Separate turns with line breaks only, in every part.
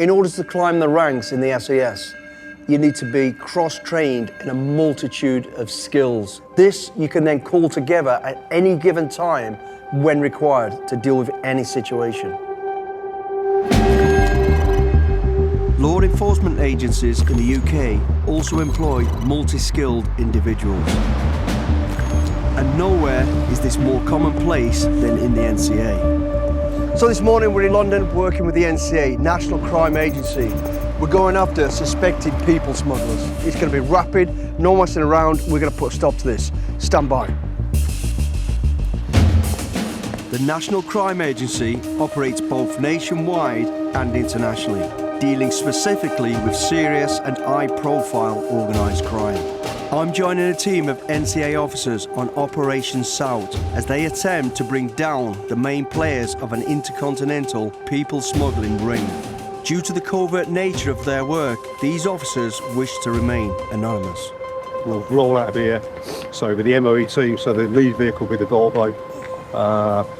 In order to climb the ranks in the SAS, you need to be cross-trained in a multitude of skills. This you can then call together at any given time when required to deal with any situation. Law enforcement agencies in the UK also employ multi-skilled individuals. And nowhere is this more commonplace than in the NCA. So this morning we're in London working with the NCA, National Crime Agency. We're going after suspected people smugglers. It's going to be rapid, no messing around. We're going to put a stop to this. Stand by. The National Crime Agency operates both nationwide and internationally, dealing specifically with serious and high-profile organised crime. I'm joining a team of NCA officers on Operation South as they attempt to bring down the main players of an intercontinental people smuggling ring. Due to the covert nature of their work, these officers wish to remain anonymous.
We'll roll out of here, so with the MOE team, so the lead vehicle will be the Volvo,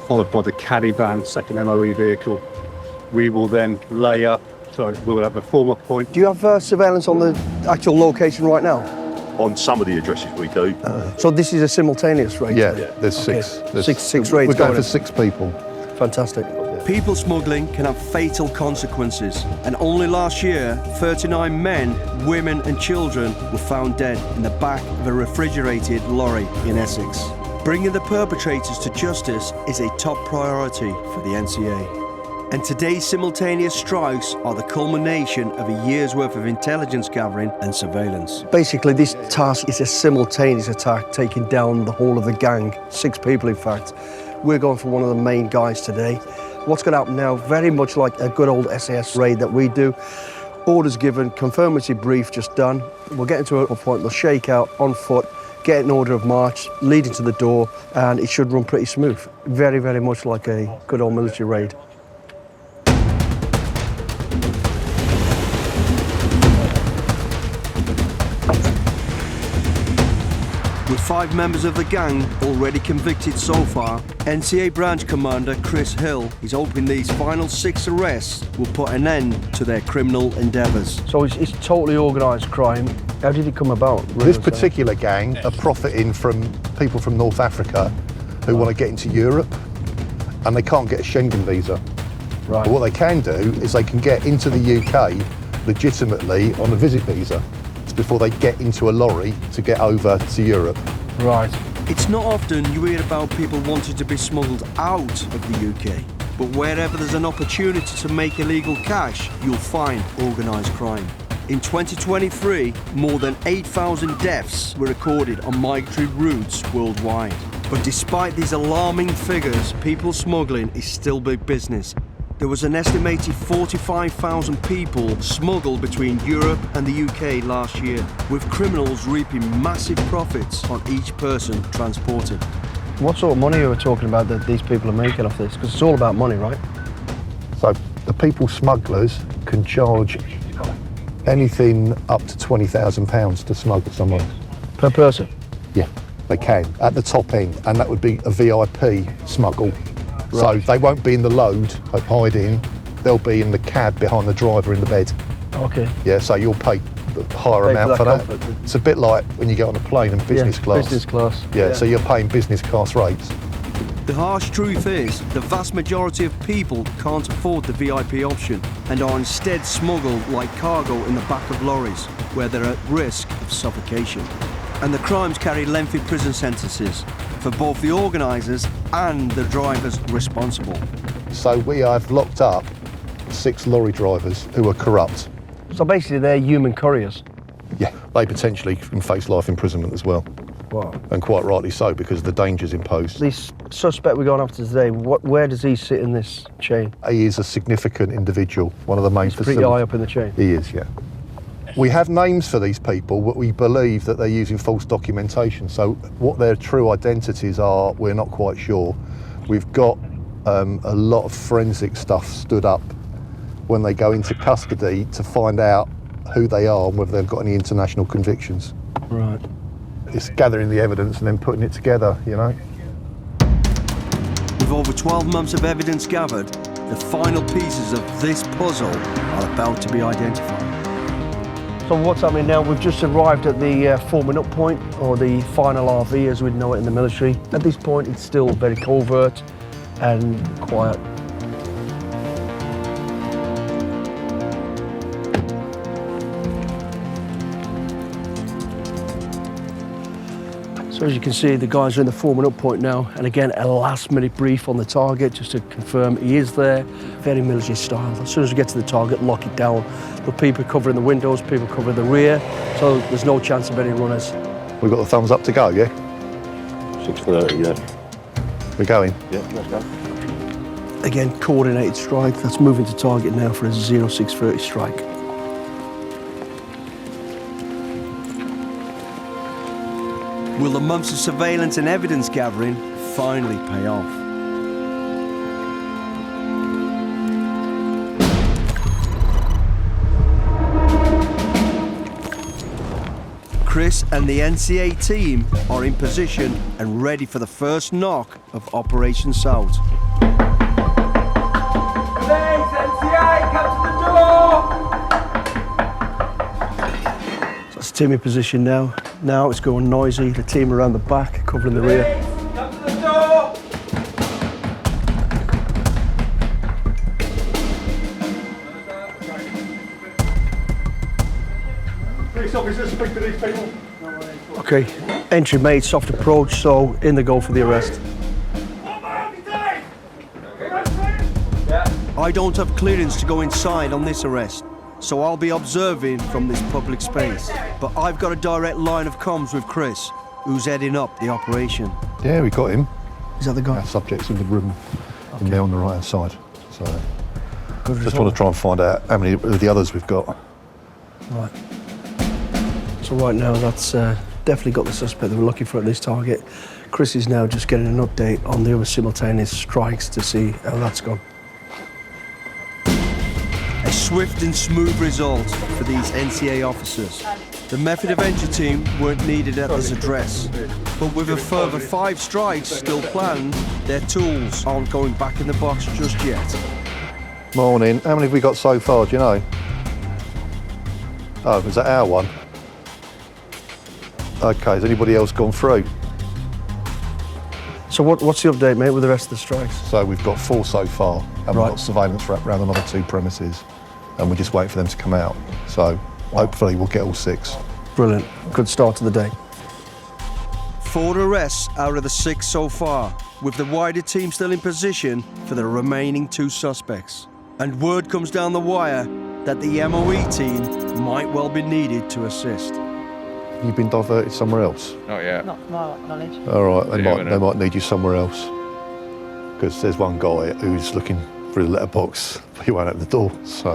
followed by the caddy van, second MOE vehicle. We will then layer, so we'll have a former point.
Do you have surveillance on the actual location right now?
On some of the addresses we do.
So this is a simultaneous raid?
Yeah, there's six.
Okay. Six raids.
We're going for 6 people.
Fantastic. People smuggling can have fatal consequences, and only last year, 39 men, women and children were found dead in the back of a refrigerated lorry in Essex. Bringing the perpetrators to justice is a top priority for the NCA. And today's simultaneous strikes are the culmination of a year's worth of intelligence gathering and surveillance. Basically, this task is a simultaneous attack taking down the whole of the gang, 6 people in fact. We're going for one of the main guys today. What's going to happen now, very much like a good old SAS raid that we do. Orders given, confirmatory brief just done. We'll get into a point, they'll shake out on foot, get an order of march, leading to the door, and it should run pretty smooth. Very, very much like a good old military raid. With 5 members of the gang already convicted so far, NCA Branch Commander Chris Hill is hoping these final 6 arrests will put an end to their criminal endeavours. So it's totally organised crime. How did it come about?
This particular gang are profiting from people from North Africa who want to get into Europe and they can't get a Schengen visa.
Right.
But what they can do is they can get into the UK legitimately on a visit visa before they get into a lorry to get over to Europe.
Right. It's not often you hear about people wanting to be smuggled out of the UK, but wherever there's an opportunity to make illegal cash, you'll find organised crime. In 2023, more than 8,000 deaths were recorded on migratory routes worldwide. But despite these alarming figures, people smuggling is still big business. There was an estimated 45,000 people smuggled between Europe and the UK last year, with criminals reaping massive profits on each person transported. What sort of money are we talking about that these people are making off this? Because it's all about money, right?
So the people smugglers can charge anything up to £20,000 to smuggle someone.
Per person?
Yeah, they can, at the top end, and that would be a VIP smuggle.
Right.
So they won't be in the load, like hiding, they'll be in the cab behind the driver in the bed.
Okay.
Yeah, so you'll pay the higher amount for that. It's a bit like when you get on a plane and business class.
Business class.
Yeah, so you're paying business class rates.
The harsh truth is, the vast majority of people can't afford the VIP option and are instead smuggled like cargo in the back of lorries, where they're at risk of suffocation. And the crimes carry lengthy prison sentences for both the organisers and the drivers responsible.
So we have locked up 6 lorry drivers who are corrupt.
So basically they're human couriers?
Yeah, they potentially can face life imprisonment as well.
Wow.
And quite rightly so, because of the dangers imposed.
This suspect we're going after today, where does he sit in this chain?
He is a significant individual, one of the main
He's pretty high up in the chain?
He is, yeah. We have names for these people, but we believe that they're using false documentation. So what their true identities are, we're not quite sure. We've got a lot of forensic stuff stood up when they go into custody to find out who they are and whether they've got any international convictions.
Right.
It's gathering the evidence and then putting it together, you know.
With over 12 months of evidence gathered, the final pieces of this puzzle are about to be identified.
So what's happening now, we've just arrived at the forming up point, or the final RV as we'd know it in the military. At this point it's still very covert and quiet. So as you can see, the guys are in the forming up point now, and again a last minute brief on the target just to confirm he is there. Very military style. As soon as we get to the target, lock it down. The people covering the windows, people covering the rear, so there's no chance of any runners.
We've got the thumbs up to go, yeah?
6:30, yeah.
We're going.
Yeah, let's go.
Again, coordinated strike. That's moving to target now for a 0630 strike.
Will the months of surveillance and evidence gathering finally pay off? Chris and the NCA team are in position and ready for the first knock of Operation South.
Thanks, NCA, come to the door!
So that's the team in position now. Now it's going noisy. The team around the back, covering the rear.
Thanks, come to the door!
Police officers, speak to these people.
Okay, entry made, soft approach, so in they go for the arrest.
I don't have clearance to go inside on this arrest, so I'll be observing from this public space. But I've got a direct line of comms with Chris, who's heading up the operation.
Yeah, we got him.
Is that the guy?
Our subject's in the room, and they're on the right-hand side. So
Good
just
result.
want to try and find out how many of the others we've got.
Right. So right now, that's definitely got the suspect that we're looking for at this target. Chris is now just getting an update on the other simultaneous strikes to see how that's gone.
A swift and smooth result for these NCA officers. The method of entry team weren't needed at this address, but with a further 5 strikes still planned, their tools aren't going back in the box just yet.
Morning. How many have we got so far, do you know? Oh, was that our one? Okay, has anybody else gone through?
So what's the update, mate, with the rest of the strikes?
So we've got 4 so far, and
Right.
we've got surveillance wrapped around another 2 premises, and we're just waiting for them to come out. So hopefully we'll get all 6.
Brilliant. Good start to the day.
4 arrests out of the 6 so far, with the wider team still in position for the remaining 2 suspects. And word comes down the wire that the MOE team might well be needed to assist.
You've been diverted somewhere else?
Not yet.
Not to my knowledge.
All right,
Yeah,
they might need you somewhere else. Because there's one guy who's looking through the letterbox, he won't open the door. So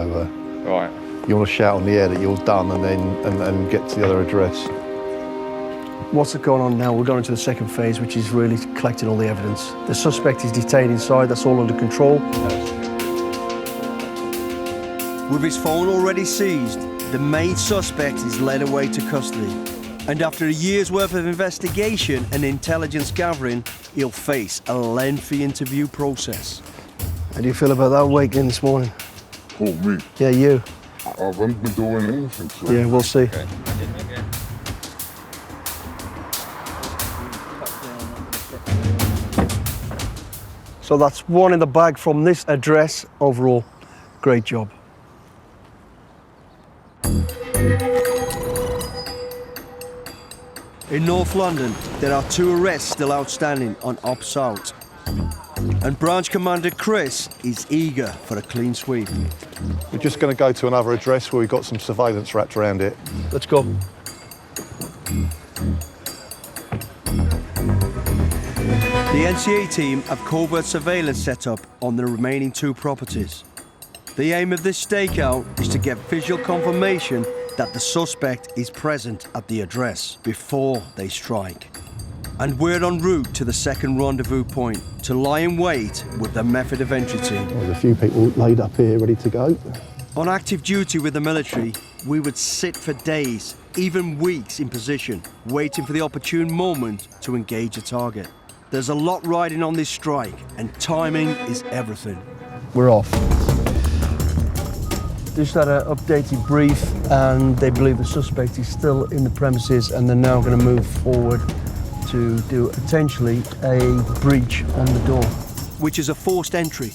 Right.
you want to shout on the air that you're done and then and get to the other address.
What's going on now? We're going into the second phase, which is really collecting all the evidence. The suspect is detained inside, that's all under control.
With his phone already seized, the main suspect is led away to custody. And after a year's worth of investigation and intelligence gathering, he'll face a lengthy interview process.
How do you feel about that awakening this morning?
Oh, me?
Yeah, you.
I haven't been doing anything, so.
Yeah, we'll see. So that's 1 in the bag from this address. Overall, great job.
In North London, there are 2 arrests still outstanding on Op South. And Branch Commander Chris is eager for a clean sweep.
We're just going to go to another address where we've got some surveillance wrapped around it.
Let's go.
The NCA team have covert surveillance set up on the remaining 2 properties. The aim of this stakeout is to get visual confirmation that the suspect is present at the address before they strike. And we're en route to the second rendezvous point to lie in wait with the method of entry team.
There's a few people laid up here ready to go.
On active duty with the military, we would sit for days, even weeks in position, waiting for the opportune moment to engage a target. There's a lot riding on this strike, and timing is everything.
we're off. Just had an updated brief and they believe the suspect is still in the premises and they're now going to move forward to do potentially a breach on the door.
which is a forced entry.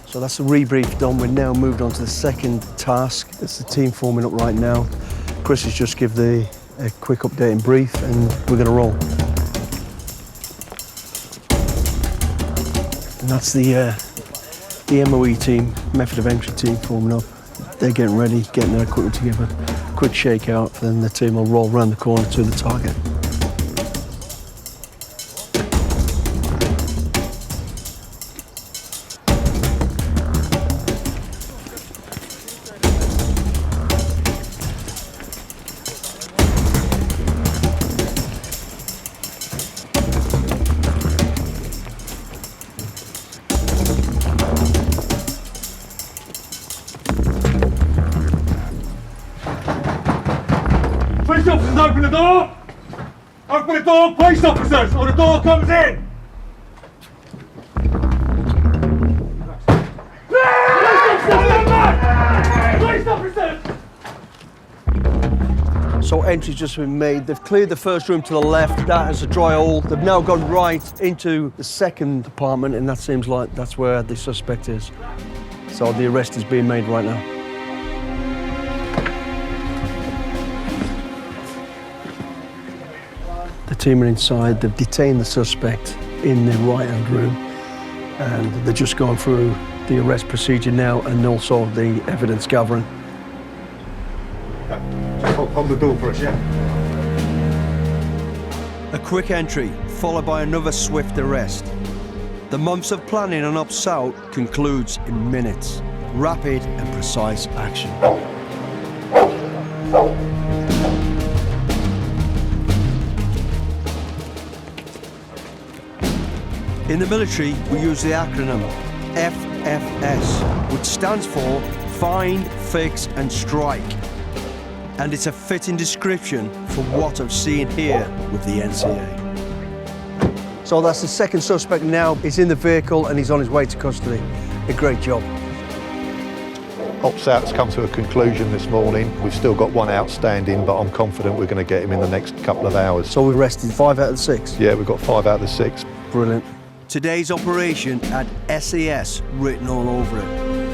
So that's the rebrief done. We're now moved on to the second task. It's the team forming up right now. Chris has just given a quick update and brief and we're going to roll. And that's the MOE team, method of entry team forming up. They're getting ready, getting their equipment together. Quick shake out, then the team will roll around the corner to the target.
Police officers, open the door! Open the door, police officers, or the door comes in! Police officers!
So entry's just been made. They've cleared the first room to the left. That is a dry hole. They've now gone right into the second apartment, and that seems like that's where the suspect is. So the arrest is being made right now. The team are inside. They've detained the suspect in the right-hand room, and they're just going through the arrest procedure now and also the evidence gathering.
Just hold the door for us, yeah?
A quick entry, followed by another swift arrest. The months of planning on Up South concludes in minutes. Rapid and precise action. In the military, we use the acronym FFS, which stands for Find, Fix and Strike. And it's a fitting description for what I've seen here with the NCA.
So that's the second suspect now. He's in the vehicle and he's on his way to custody. A great job.
Ops Out's come to a conclusion this morning. We've still got one outstanding, but I'm confident we're going to get him in the next couple of hours.
So we've arrested 5 out of the 6?
Yeah, we've got 5 out of the 6.
Brilliant.
Today's operation had SAS written all over it.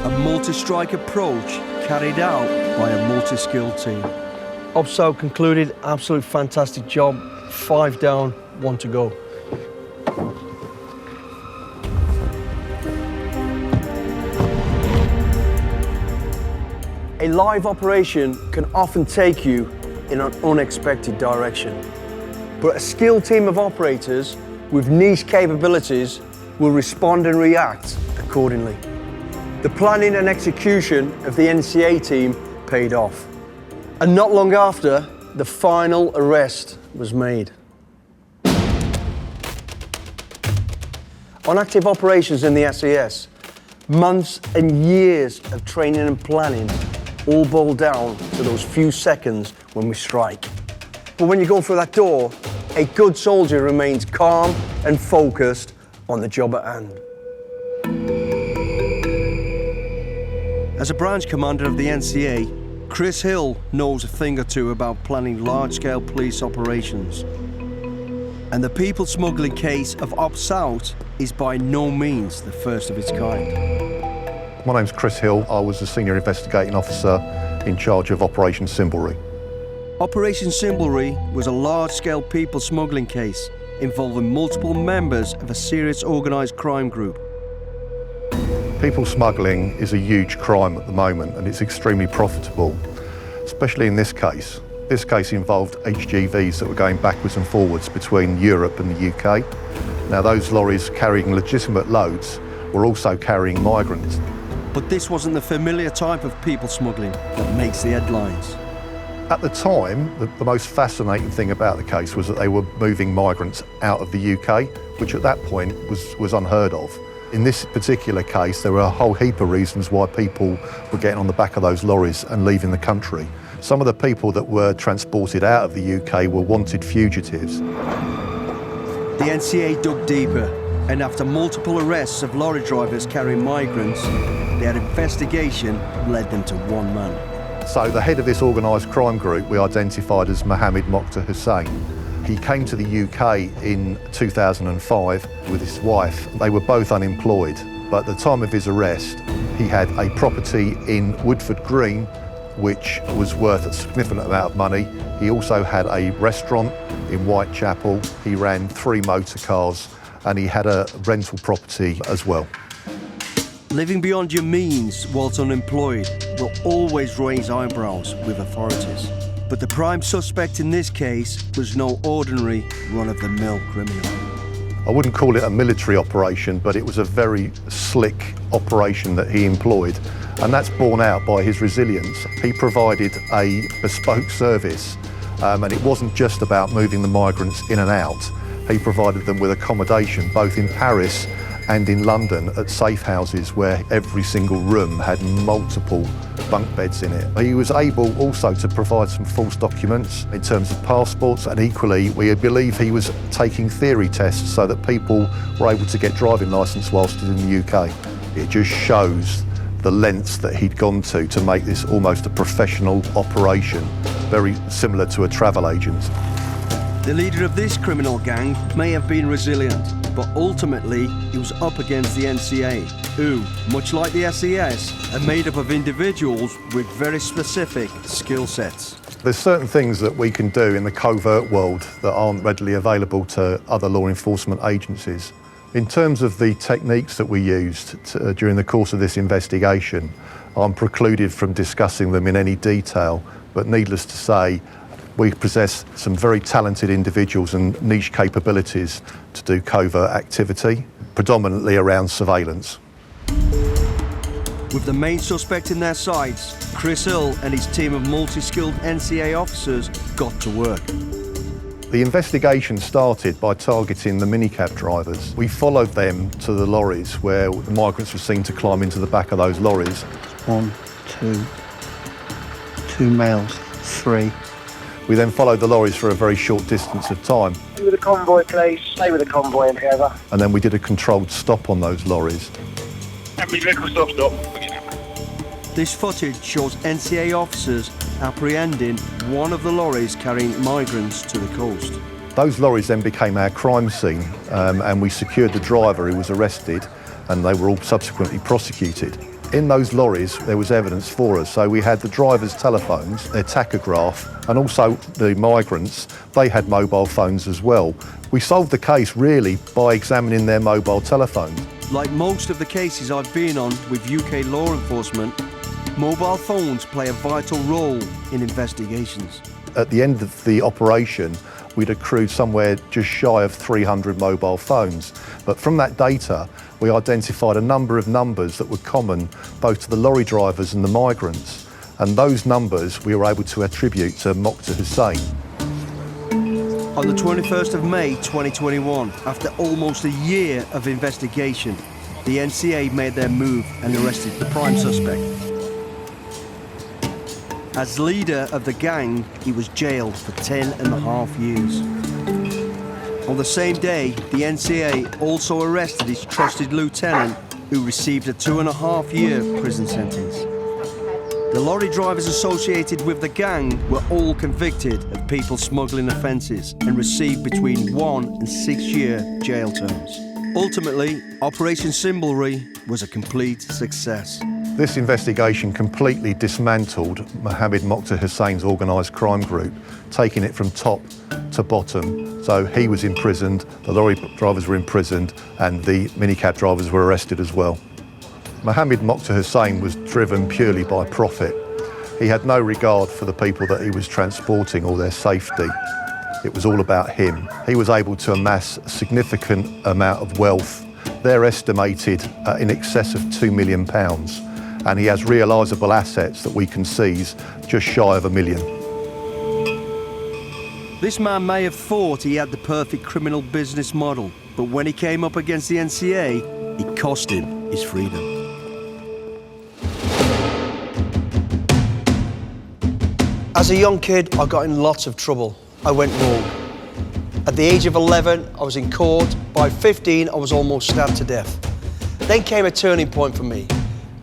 A multi-strike approach carried out by a multi-skilled team.
Up South concluded. Absolute fantastic job. 5 down, 1 to go. A live operation can often take you in an unexpected direction. But a skilled team of operators with niche capabilities will respond and react accordingly. The planning and execution of the NCA team paid off. And not long after, the final arrest was made. On active operations in the SAS, months and years of training and planning all boil down to those few seconds when we strike. But when you go through that door, a good soldier remains calm and focused on the job at hand.
As a branch commander of the NCA, Chris Hill knows a thing or two about planning large-scale police operations. And the people smuggling case of Up South is by no means the first of its kind.
My name's Chris Hill. I was the Senior Investigating Officer in charge of Operation Symbolry.
Operation Symbolry was a large-scale people smuggling case involving multiple members of a serious organised crime group.
People smuggling is a huge crime at the moment and it's extremely profitable, especially in this case. This case involved HGVs that were going backwards and forwards between Europe and the UK. Now those lorries carrying legitimate loads were also carrying migrants.
But this wasn't the familiar type of people smuggling that makes the headlines.
At the time, the most fascinating thing about the case was that they were moving migrants out of the UK, which at that point was unheard of. In this particular case, there were a whole heap of reasons why people were getting on the back of those lorries and leaving the country. Some of the people that were transported out of the UK were wanted fugitives.
The NCA dug deeper, and after multiple arrests of lorry drivers carrying migrants, their investigation led them to one man.
So the head of this organised crime group we identified as Mohammed Mokhtar Hussain. He came to the UK in 2005 with his wife. They were both unemployed, but at the time of his arrest, he had a property in Woodford Green, which was worth a significant amount of money. He also had a restaurant in Whitechapel. He ran 3 motor cars, and he had a rental property as well.
Living beyond your means whilst unemployed will always raise eyebrows with authorities. But the prime suspect in this case was no ordinary run-of-the-mill criminal.
I wouldn't call it a military operation, but it was a very slick operation that he employed, and that's borne out by his resilience. He provided a bespoke service, and it wasn't just about moving the migrants in and out. He provided them with accommodation both in Paris and in London at safe houses where every single room had multiple bunk beds in it. He was able also to provide some false documents in terms of passports, and equally we believe he was taking theory tests so that people were able to get driving licence whilst in the UK. It just shows the lengths that he'd gone to make this almost a professional operation, very similar to a travel agent.
The leader of this criminal gang may have been resilient, but ultimately he was up against the NCA, who, much like the SES, are made up of individuals with very specific skill sets.
There's certain things that we can do in the covert world that aren't readily available to other law enforcement agencies. In terms of the techniques that we used during the course of this investigation, I'm precluded from discussing them in any detail, but needless to say, we possess some very talented individuals and niche capabilities to do covert activity, predominantly around surveillance.
With the main suspect in their sights, Chris Hill and his team of multi-skilled NCA officers got to work.
The investigation started by targeting the minicab drivers. We followed them to the lorries where the migrants were seen to climb into the back of those lorries.
1, 2 males, 3.
We then followed the lorries for a very short distance of time.
Stay with the convoy, please. Stay with the convoy and over.
And then we did a controlled stop on those lorries.
Every vehicle stop.
This footage shows NCA officers apprehending one of the lorries carrying migrants to the coast.
Those lorries then became our crime scene, and we secured the driver who was arrested, and they were all subsequently prosecuted. In those lorries, there was evidence for us. So we had the driver's telephones, their tachograph, and also the migrants, they had mobile phones as well. We solved the case really by examining their mobile telephones.
Like most of the cases I've been on with UK law enforcement, mobile phones play a vital role in investigations.
At the end of the operation, we'd accrued somewhere just shy of 300 mobile phones. But from that data, we identified a number of numbers that were common both to the lorry drivers and the migrants. And those numbers we were able to attribute to Mokhtar Hussain.
On the 21st of May 2021, after almost a year of investigation, the NCA made their move and arrested the prime suspect. As leader of the gang, he was jailed for 10.5 years. On the same day, the NCA also arrested his trusted lieutenant, who received a 2.5-year prison sentence. The lorry drivers associated with the gang were all convicted of people smuggling offences and received between 1 and 6-year jail terms. Ultimately, Operation Symbolry was a complete success.
This investigation completely dismantled Mohammed Mokhtar Hussain's organised crime group, taking it from top to bottom. So he was imprisoned, the lorry drivers were imprisoned, and the minicab drivers were arrested as well. Mohammed Mokhtar Hussain was driven purely by profit. He had no regard for the people that he was transporting or their safety. It was all about him. He was able to amass a significant amount of wealth. They're estimated in excess of £2 million. And he has realisable assets that we can seize just shy of £1 million.
This man may have thought he had the perfect criminal business model, but when he came up against the NCA, it cost him his freedom. As a young kid, I got in lots of trouble. I went rogue. At the age of 11, I was in court. By 15, I was almost stabbed to death. Then came a turning point for me.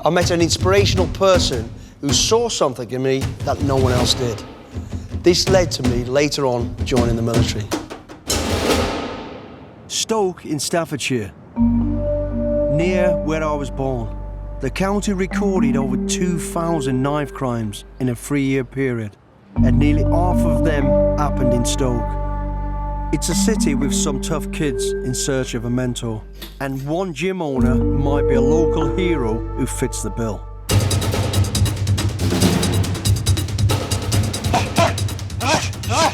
I met an inspirational person who saw something in me that no one else did. This led to me later on joining the military. Stoke in Staffordshire, near where I was born. The county recorded over 2,000 knife crimes in a 3-year period, and nearly half of them happened in Stoke. It's a city with some tough kids in search of a mentor, and one gym owner might be a local hero who fits the bill.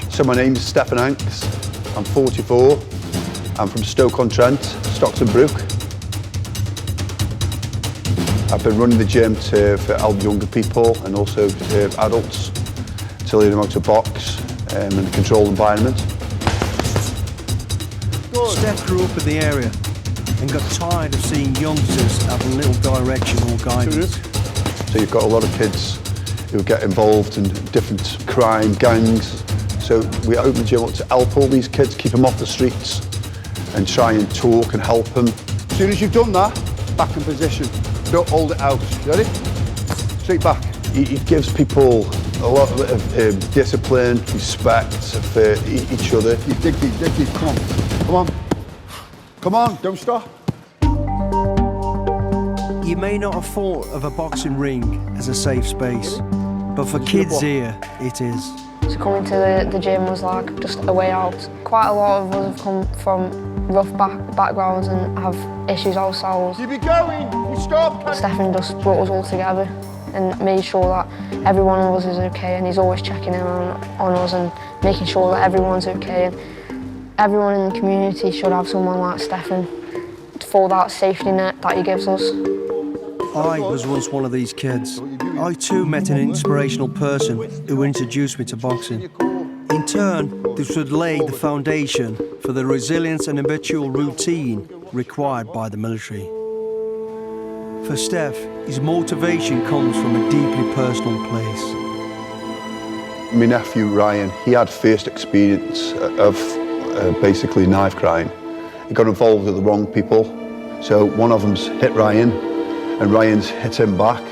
So my name's Stefan Hanks, I'm 44, I'm from Stoke-on-Trent, Stockton Brook. I've been running the gym to help younger people and also adults to learn how to box in a controlled environment.
Steph grew up in the area and got tired of seeing youngsters having little direction or guidance.
So you've got a lot of kids who get involved in different crime gangs. So we open the gym up to help all these kids, keep them off the streets and try and talk and help them. As soon as you've done that, back in position. Don't hold it out. Ready? Straight back. It gives people a lot of discipline, respect for each other. You dig deep, come on. Come on. Come on, don't stop.
You may not have thought of a boxing ring as a safe space, but for kids here, it is.
So coming to the gym was like just a way out. Quite a lot of us have come from rough backgrounds and have issues ourselves.
Keep it going, you stop.
Stefan just brought us all together and made sure that every one of us is okay, and he's always checking in on us and making sure that everyone's okay. And everyone in the community should have someone like Stefan for that safety net that he gives us.
I was once one of these kids. I too met an inspirational person who introduced me to boxing. In turn, this would lay the foundation for the resilience and habitual routine required by the military. For Steph, his motivation comes from a deeply personal place.
My nephew Ryan, he had first experience of basically knife crime. He got involved with the wrong people. So one of them's hit Ryan, and Ryan's hit him back.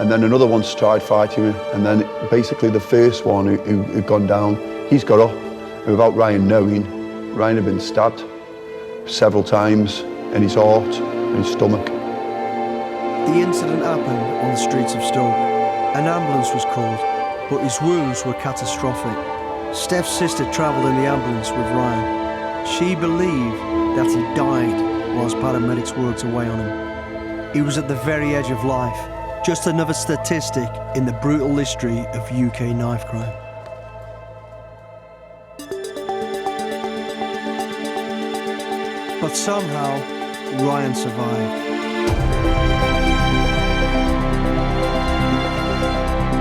And then another one's tried fighting him. And then basically the first one who'd gone down, he's got up. And without Ryan knowing, Ryan had been stabbed several times in his heart and his stomach.
The incident happened on the streets of Stoke. An ambulance was called, but his wounds were catastrophic. Steph's sister travelled in the ambulance with Ryan. She believed that he died whilst paramedics worked away on him. He was at the very edge of life, just another statistic in the brutal history of UK knife crime. But somehow, Ryan survived.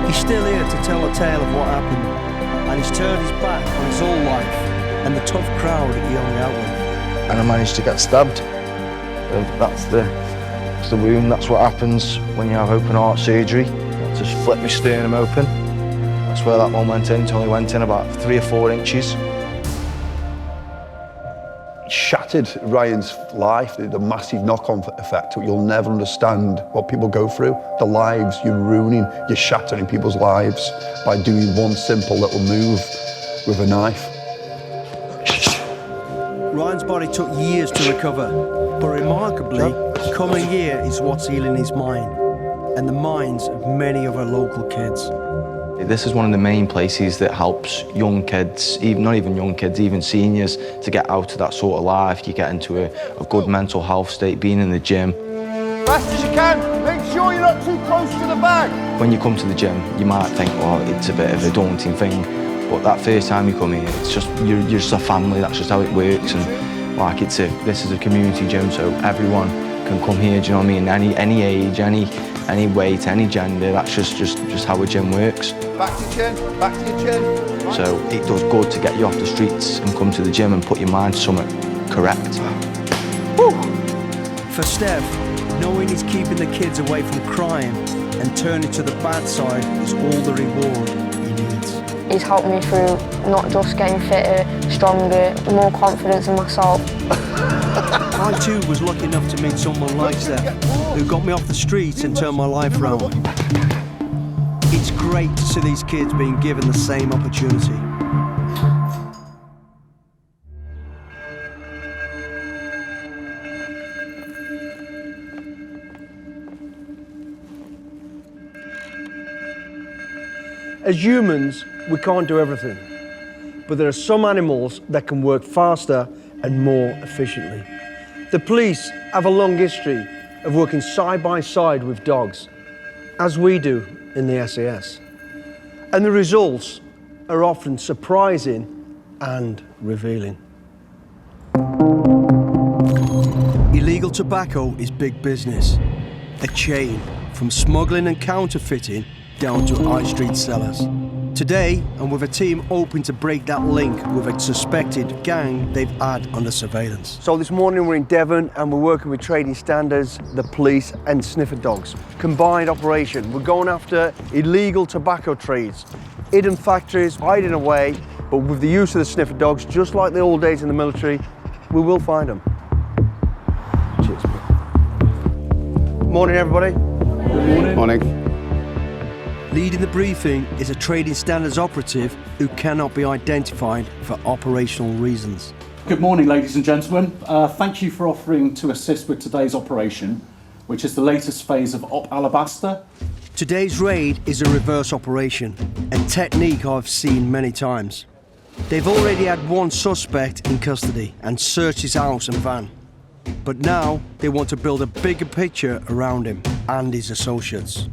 He's still here to tell a tale of what happened, and he's turned his back on his whole life and the tough crowd he hung out with.
And I managed to get stabbed. That's the wound. That's what happens when you have open heart surgery. Just flip my sternum open. That's where that one went in. It only went in about 3 or 4 inches.
It shattered Ryan's life, the massive knock-on effect. You'll never understand what people go through. The lives you're ruining, you're shattering people's lives by doing one simple little move with a knife.
Ryan's body took years to recover, but remarkably, coming here is what's healing his mind and the minds of many of our local kids.
This is one of the main places that helps young kids, even not even young kids, even seniors, to get out of that sort of life. You get into a good mental health state, being in the gym.
Fast as you can, make sure you're not too close to the bag.
When you come to the gym, you might think, well, it's a bit of a daunting thing, but that first time you come here, it's just, you're just a family, that's just how it works. And like this is a community gym, so everyone can come here, do you know what I mean? Any age, any weight, any gender, that's just how a gym works.
Back to your chin, back to your chin.
So it does good to get you off the streets and come to the gym and put your mind to something correct.
Woo. For Steph, knowing he's keeping the kids away from crime and turning to the bad side is all the reward he needs.
he's helped me through not just getting fitter, stronger, more confidence in myself.
I too was lucky enough to meet someone like Seth, who got me off the streets and turned my life around. It's great to see these kids being given the same opportunity.
As humans, we can't do everything, but there are some animals that can work faster and more efficiently. The police have a long history of working side by side with dogs, as we do in the SAS. And the results are often surprising and revealing.
Illegal tobacco is big business. A chain from smuggling and counterfeiting down to high street sellers. Today, and with a team hoping to break that link with a suspected gang they've had under surveillance.
So this morning we're in Devon and we're working with trading standards, the police and sniffer dogs. Combined operation. We're going after illegal tobacco trades, hidden factories, hiding away, but with the use of the sniffer dogs, just like the old days in the military, we will find them. Cheers. Morning, everybody.
Good morning.
Leading the briefing is a trading standards operative who cannot be identified for operational reasons.
Good morning, ladies and gentlemen. Thank you for offering to assist with today's operation, which is the latest phase of Op Alabaster.
Today's raid is a reverse operation, a technique I've seen many times. They've already had one suspect in custody and searched his house and van. But now they want to build a bigger picture around him and his associates.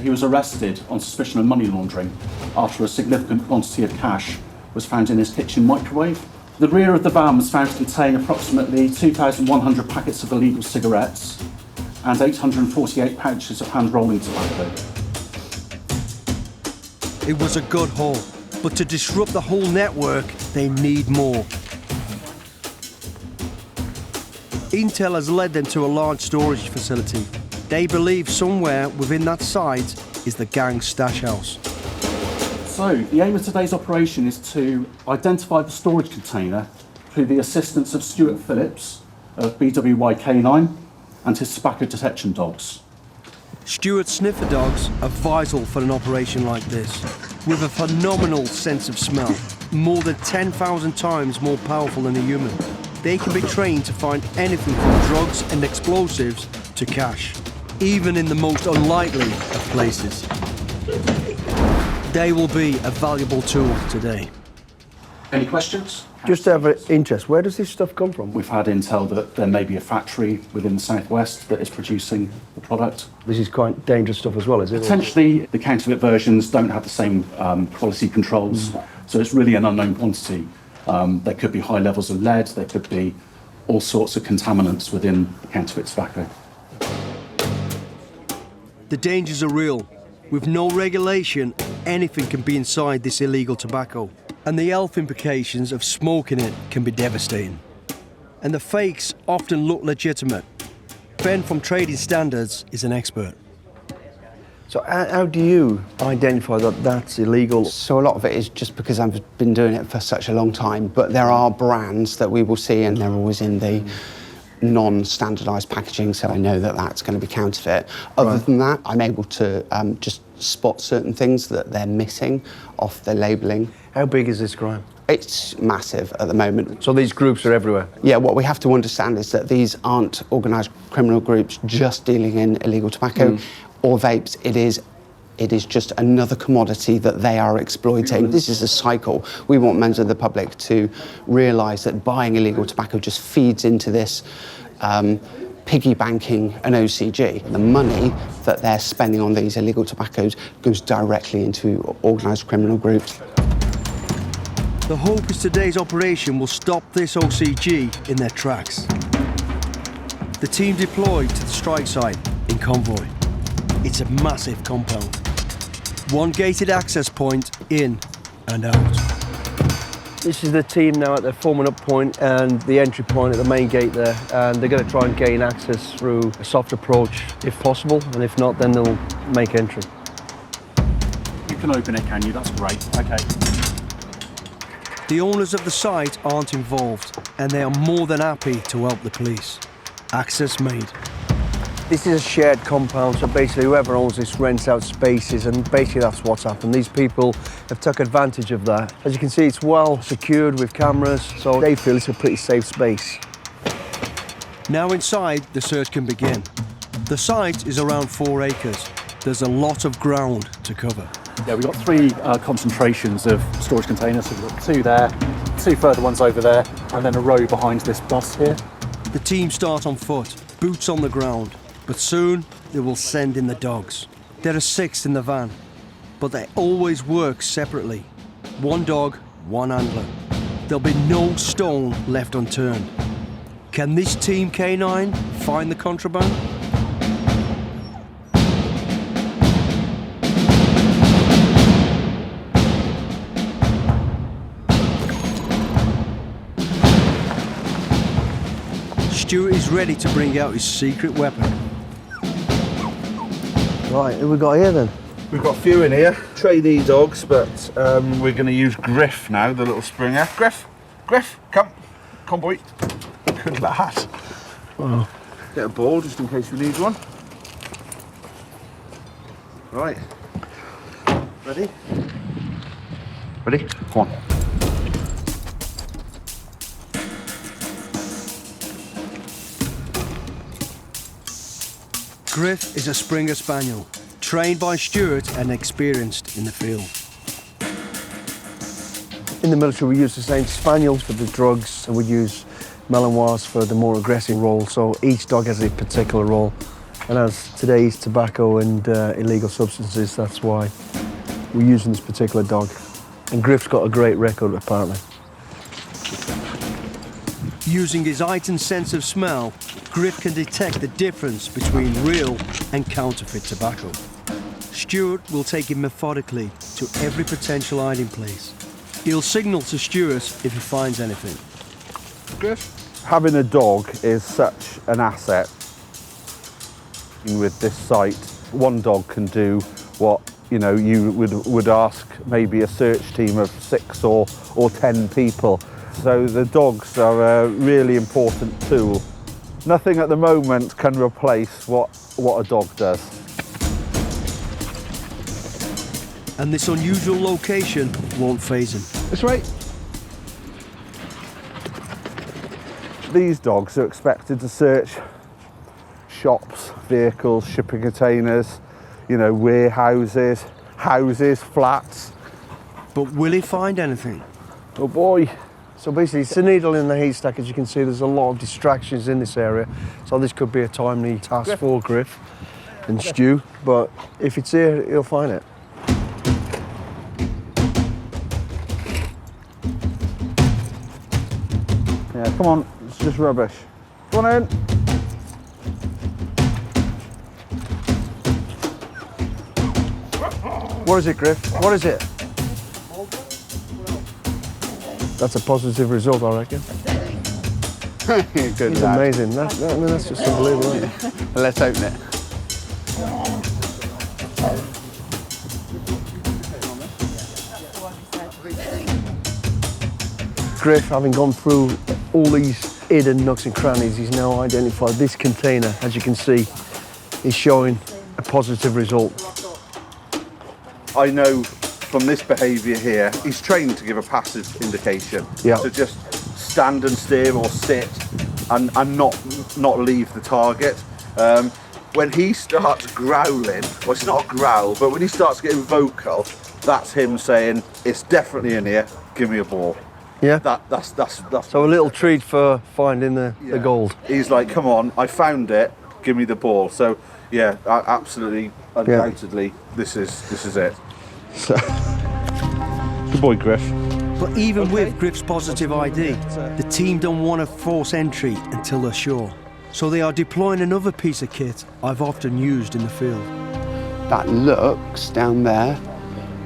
He was arrested on suspicion of money laundering after a significant quantity of cash was found in his kitchen microwave. The rear of the van was found to contain approximately 2,100 packets of illegal cigarettes and 848 pouches of hand-rolling tobacco.
It was a good haul, but to disrupt the whole network, they need more. Intel has led them to a large storage facility. They believe somewhere within that site is the gang's stash house.
So, the aim of today's operation is to identify the storage container through the assistance of Stuart Phillips of BWY K9 and his tobacco detection dogs.
Stuart's sniffer dogs are vital for an operation like this. With a phenomenal sense of smell, more than 10,000 times more powerful than a human. They can be trained to find anything from drugs and explosives to cash, even in the most unlikely of places. They will be a valuable tool today.
Any questions?
Just out of interest, where does this stuff come from?
We've had intel that there may be a factory within the southwest that is producing the product.
This is quite dangerous stuff as well, is it?
Potentially, the counterfeit versions don't have the same quality controls, so it's really an unknown quantity. There could be high levels of lead, there could be all sorts of contaminants within the counterfeit tobacco.
The dangers are real. With no regulation, anything can be inside this illegal tobacco. And the health implications of smoking it can be devastating. And the fakes often look legitimate. Ben from Trading Standards is an expert.
So how do you identify that that's illegal?
So a lot of it is just because I've been doing it for such a long time, but there are brands that we will see and they're always in the non-standardised packaging, so I know that that's going to be counterfeit. Other than that, I'm able to just spot certain things that they're missing off their labelling.
How big is this crime?
It's massive at the moment.
So these groups are everywhere?
Yeah, what we have to understand is that these aren't organised criminal groups just dealing in illegal tobacco or vapes. It is just another commodity that they are exploiting. This is a cycle. We want members of the public to realise that buying illegal tobacco just feeds into this piggy banking an OCG. The money that they're spending on these illegal tobaccos goes directly into organised criminal groups.
The hope is today's operation will stop this OCG in their tracks. The team deployed to the strike site in convoy. It's a massive compound. One gated access point in and out.
This is the team now at their forming up point and the entry point at the main gate there, and they're going to try and gain access through a soft approach if possible, and if not, then they'll make entry.
can open it, can you? That's great. Okay.
The owners of the site aren't involved, and they are more than happy to help the police. Access made. This is a shared compound, so basically whoever owns this rents out spaces, and basically that's what's happened. These people have took advantage of that. As you can see, it's well secured with cameras, so they feel it's a pretty safe space. Now inside, the search can begin. The site is around 4 acres. There's a lot of ground to cover.
Yeah, we've got 3 concentrations of storage containers. So we've got 2 there, 2 further ones over there, and then a row behind this bus here.
The team start on foot, boots on the ground, but soon they will send in the dogs. There are 6 in the van, but they always work separately. 1 dog, 1 handler. There'll be no stone left unturned. Can this team K9 find the contraband? Stuart is ready to bring out his secret weapon. Right, who we got here then?
We've got a few in here, trainee dogs, but we're going to use Griff now, the little Springer. Griff, come boy. Good lad.
Wow.
Get a ball just in case we need one. Right. Ready? Ready? Come on.
Griff is a Springer Spaniel, trained by Stuart and experienced in the field. In the military, we use the same spaniels for the drugs, and we use Malinois for the more aggressive role, so each dog has a particular role. And as today's tobacco and illegal substances, that's why we're using this particular dog. And Griff's got a great record, apparently. Using his heightened sense of smell, Griff can detect the difference between real and counterfeit tobacco. Stuart will take him methodically to every potential hiding place. He'll signal to Stuart if he finds anything.
Griff? Having a dog is such an asset. With this site, 1 dog can do what you would ask maybe a search team of 6 or 10 people. So the dogs are a really important tool. Nothing at the moment can replace what a dog does.
And this unusual location won't faze him.
That's right. These dogs are expected to search shops, vehicles, shipping containers, warehouses, houses, flats.
But will he find anything?
Oh boy.
So basically, it's a needle in the haystack. As you can see, there's a lot of distractions in this area. So this could be a timely task for Griff and Stu. But if it's here, he'll find it.
Yeah, come on, it's just rubbish. Come on in.
What is it, Griff? What is it? That's a positive result, I reckon.
Good
He's
lad.
amazing. That's just unbelievable, isn't it?
Let's open it.
Griff, having gone through all these hidden nooks and crannies, he's now identified this container. As you can see, is showing a positive result.
I know from this behaviour here, he's trained to give a passive indication.
Yeah.
To just stand and stare or sit and not leave the target. When he starts growling, well, it's not a growl, but when he starts getting vocal, that's him saying, it's definitely in here, give me a ball.
Yeah.
That's
So a little treat for finding the gold.
He's like, come on, I found it, give me the ball. So yeah, absolutely, undoubtedly, this is it. Good boy, Griff.
But even with Griff's positive ID, the team don't want to force entry until they're sure. So they are deploying another piece of kit I've often used in the field.
That looks down there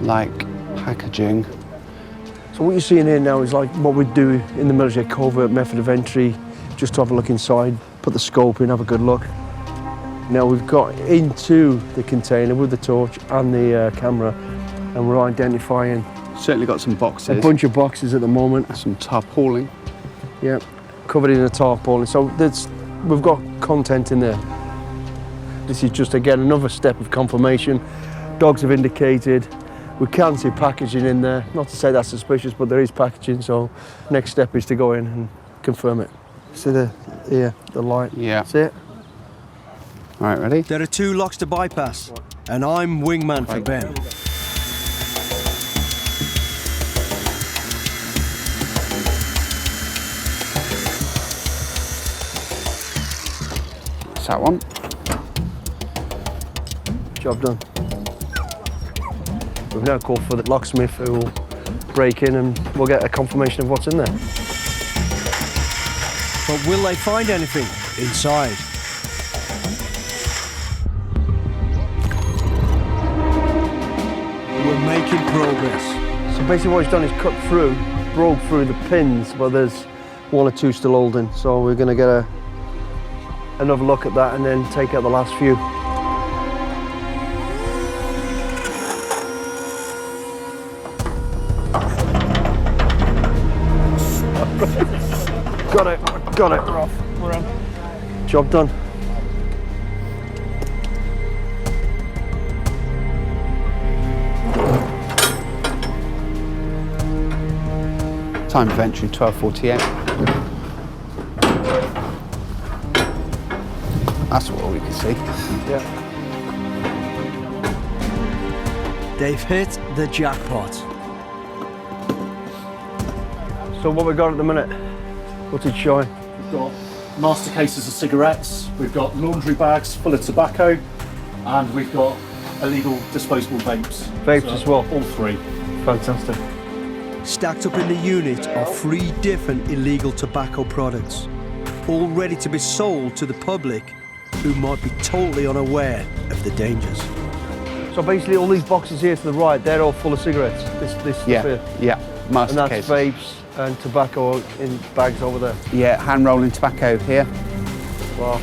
like packaging.
So what you're seeing here now is like what we do in the military, a covert method of entry, just to have a look inside, put the scope in, have a good look. Now we've got into the container with the torch and the camera and we're identifying
Certainly got some boxes.
a bunch of boxes at the moment.
Some tarpaulin.
Yeah, covered in a tarpaulin. So we've got content in there. This is just, again, another step of confirmation. Dogs have indicated we can see packaging in there. Not to say that's suspicious, but there is packaging. So next step is to go in and confirm it. See the light?
Yeah.
See it?
All right, ready?
There are 2 locks to bypass, and I'm wingman for Ben.
It's that one.
Job done. We've now called for the locksmith who will break in and we'll get a confirmation of what's in there.
But will they find anything inside? We're making progress.
So basically what he's done is broke through the pins, but there's 1 or 2 still holding. So we're going to get another look at that and then take out the last few. Got it. We're off. We're on. Job done.
Time of entry 12:48. That's what we can see.
Yeah.
They've hit the jackpot.
So what we got at the minute? What's it showing?
We've got master cases of cigarettes, we've got laundry bags full of tobacco, and we've got illegal disposable vapes.
Vapes
So
as well?
All 3.
Fantastic.
Stacked up in the unit are 3 different illegal tobacco products, all ready to be sold to the public who might be totally unaware of the dangers.
So basically all these boxes here to the right, they're all full of cigarettes. This stuff here.
Yeah, master
And that's
cases.
vapes and tobacco in bags over there.
Yeah, hand rolling tobacco here.
Wow.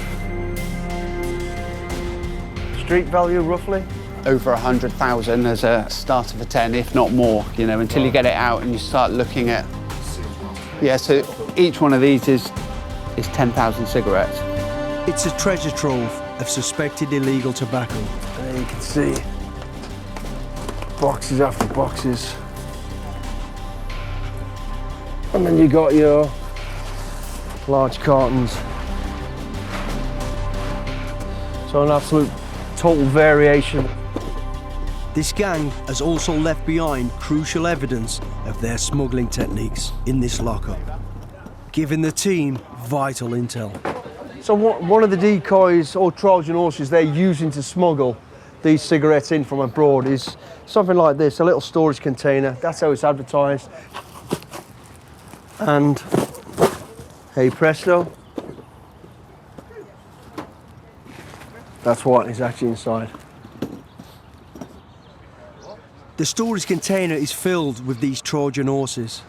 Street value roughly?
Over 100,000 as a start of a 10, if not more, you know, until you get it out and you start looking at. Yeah, so each one of these is 10,000 cigarettes.
It's a treasure trove of suspected illegal tobacco.
And you can see boxes after boxes. And then you got your large cartons. So an absolute total variation.
This gang has also left behind crucial evidence of their smuggling techniques in this lockup, giving the team vital intel.
So one of the decoys or Trojan horses they're using to smuggle these cigarettes in from abroad is something like this, a little storage container. That's how it's advertised. And hey presto, that's what is actually inside.
The storage container is filled with these Trojan horses,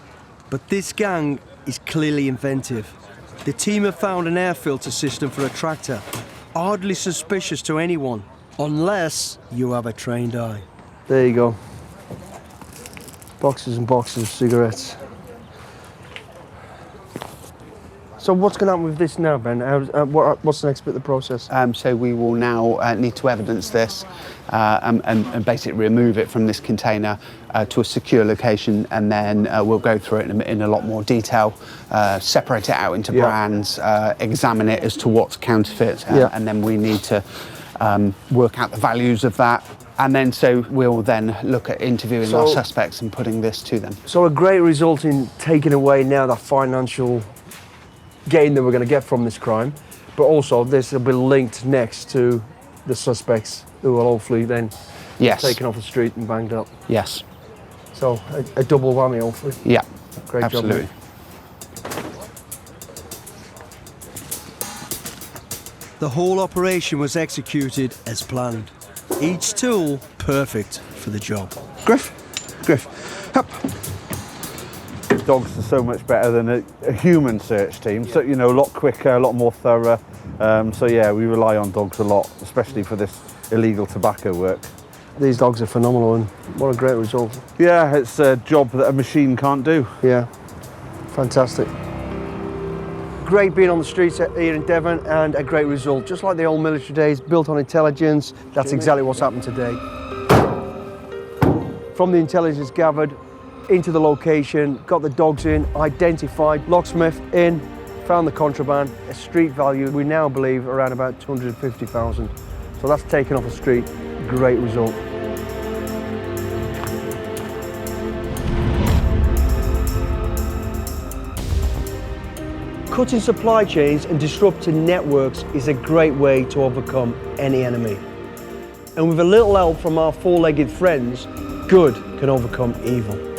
but this gang is clearly inventive. The team have found an air filter system for a tractor, hardly suspicious to anyone, unless you have a trained eye.
There you go. Boxes and boxes of cigarettes. So what's going to happen with this now, Ben? What's the next bit of the process?
So we will now need to evidence this and basically remove it from this container to a secure location, and then we'll go through it in a lot more detail, separate it out into brands, examine it as to what's counterfeit, and then we need to work out the values of that. And then so we'll then look at interviewing our suspects and putting this to them.
So a great result in taking away now that financial gain that we're going to get from this crime, but also this will be linked next to the suspects who will hopefully then be taken off the street and banged up.
Yes.
So a double whammy hopefully.
Yeah,
great
absolutely.
job, mate.
The whole operation was executed as planned. Each tool perfect for the job.
Griff, up. Dogs are so much better than a human search team, so you know, a lot quicker, a lot more thorough. So yeah, we rely on dogs a lot, especially for this illegal tobacco work.
These dogs are phenomenal, and what a great result.
Yeah, it's a job that a machine can't do.
Yeah, fantastic. Great being on the streets here in Devon, and a great result. Just like the old military days, built on intelligence, that's exactly what's happened today. From the intelligence gathered, into the location, got the dogs in, identified, locksmith in, found the contraband, a street value, we now believe around about 250,000. So that's taken off the street, great result. Cutting supply chains and disrupting networks is a great way to overcome any enemy. And with a little help from our four-legged friends, good can overcome evil.